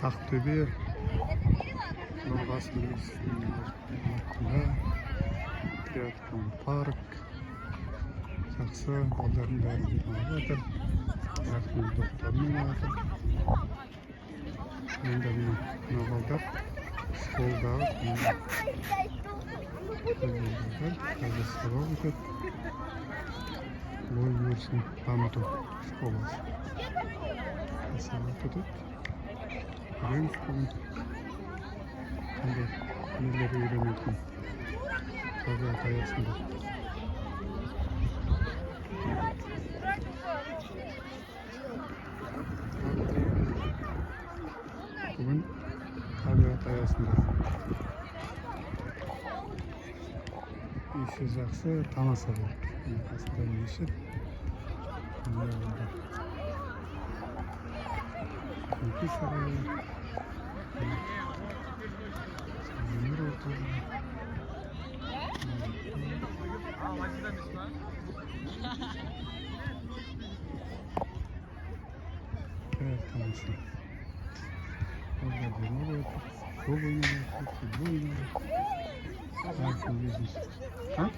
Ақтөбе Нұрғасын өлкесінде триатлон парк жақсы балдардың бәрі демалып жатыр. Рахмет доктармен жатыр. Енді мына балдар школдағы қазір сабақ өтеді. Ой өрісін дамыту школасы. Сабақ өтеді. Үйреніп бүгін қандай нелер үйренетін табиғат аясында. Бүгін табиғат аясында. Еші жақсы, тамаса болды. Қасында мешіт. Көке сарайы. Өнер орталығы. Бәрі тамаша. Балдар демалып отыр. Футбол ойнап отыр, футбол ойнап отыр. Әркім өзінше. Жарық.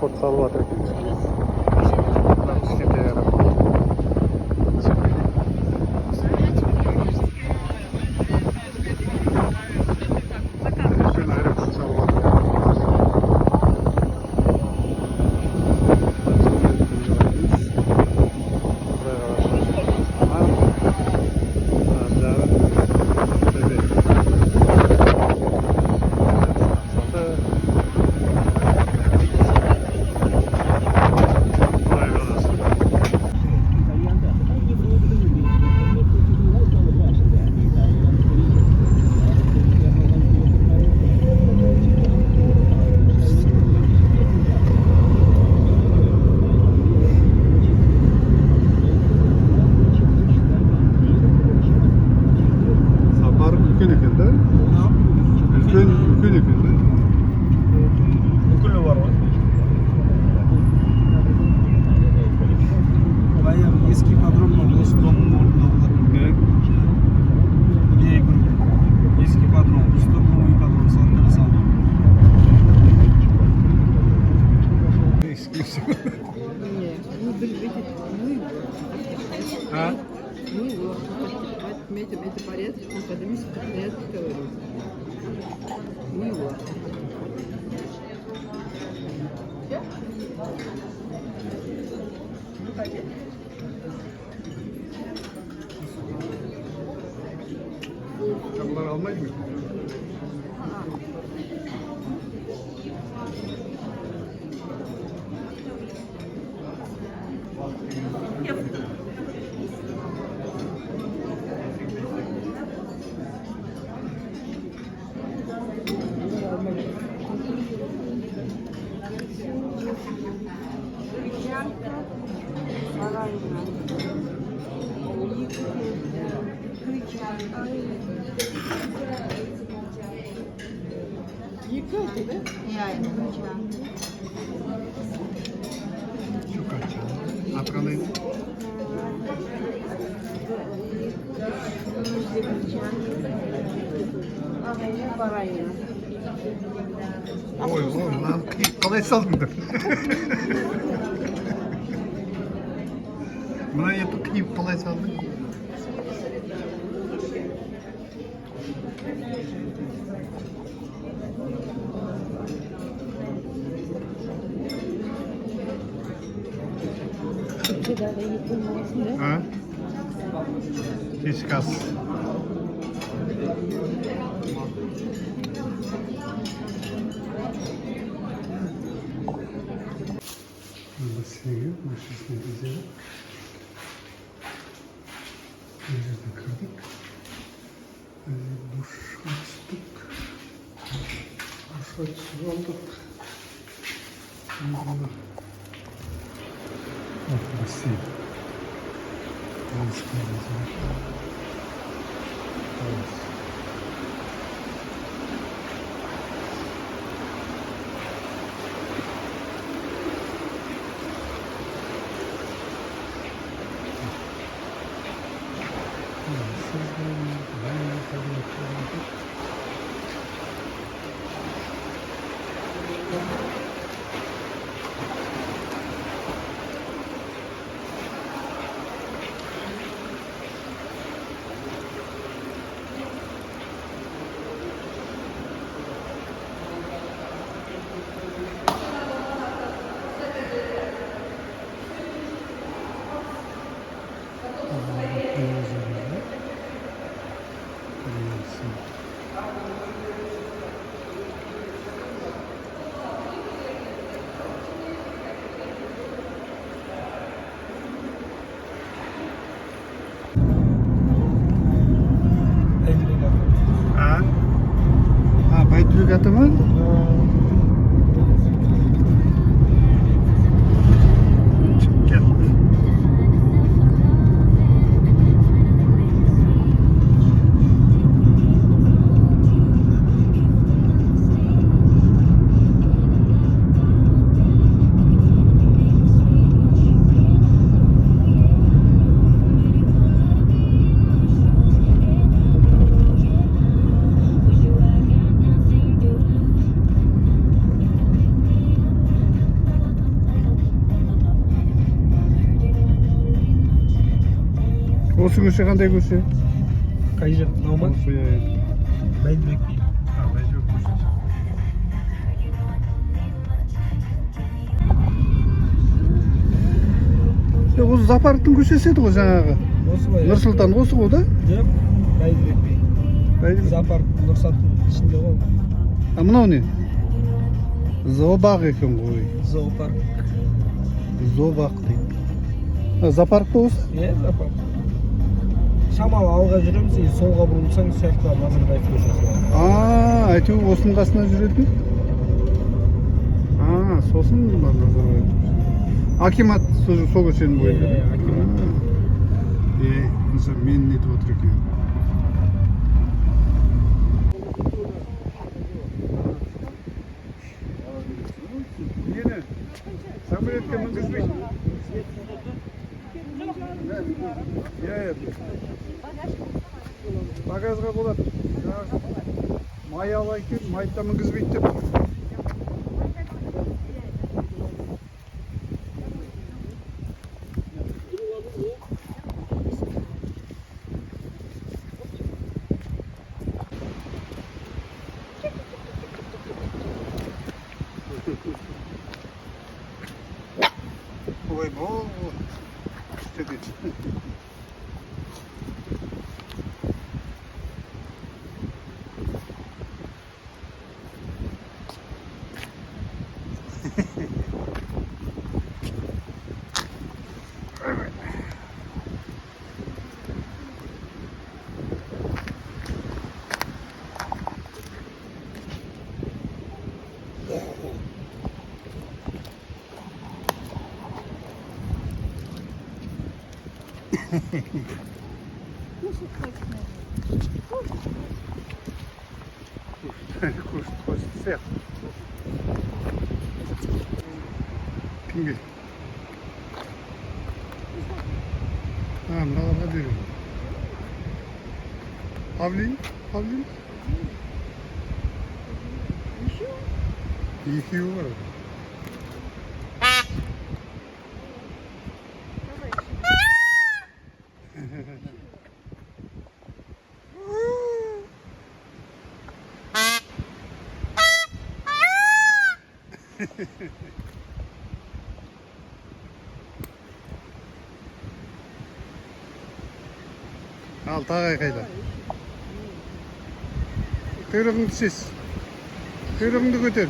Sport Salvatore. Eski patron mu? Ustam mı? Eski patron. Ustam mı? Patron sanırım sanırım. Eski usul. А? Ну вот, это порядок, поднимись, порядок говорю. Ну вот. Bunları almayı mı? Şu kaç? Atkalıydı. Ой, lan kolay saldın. Buna yapıp kıyıp kolay saldın. Ha? Hiç kas. Burada siliyor. Maşasını dizelim. Önce de kırdık. Duş açtık. Duş açısı aldık. Şimdi burada. Bak burası sil. Burası kırmızı. Evet. Осы көше қандай көше? Қай жақ? Мынау ма? Осы Бәйдібек би. Бәйдібек көшесі. Осы Запаровтың көшесі еді ғой жаңағы. Осы ғой. Нұрсұлтан осы ғой да? Жоқ. Бәйдібек би. Бәйдібек. Запарк Нұрсаттың ішінде ғой. А мынау не? Зообақ екен ғой. Зоопарк. Зообақ дейді. Запарк па осы? Иә, Запарк. Шамалы алға жүреміз, и солға бұрылсаң сияқты Назарбаев көшесі бар. Әйтеуір осының қасынан жүретін? Сосын бар Назарбаев көшесі. Акимат сол көшенің бойында. Иә, акимат. Мысалы мен нетіп отыр екен. Нені? Самолетке мінгізбей. Иә, багажға болады. Май ала екен, майды да мінгізбейді деп. Ой, бол. Что ты? Кушать хочется. Кімге? Мыналарға беремін. Павлин? Екеуі бар. Al tağay kayda. Kuyruğunu çiz. Kuyruğunu götür.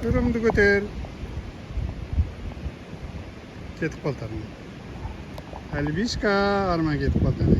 Kuyruğunu götür. Ketip kaltarım. Альбишка, арма кетіп қалды.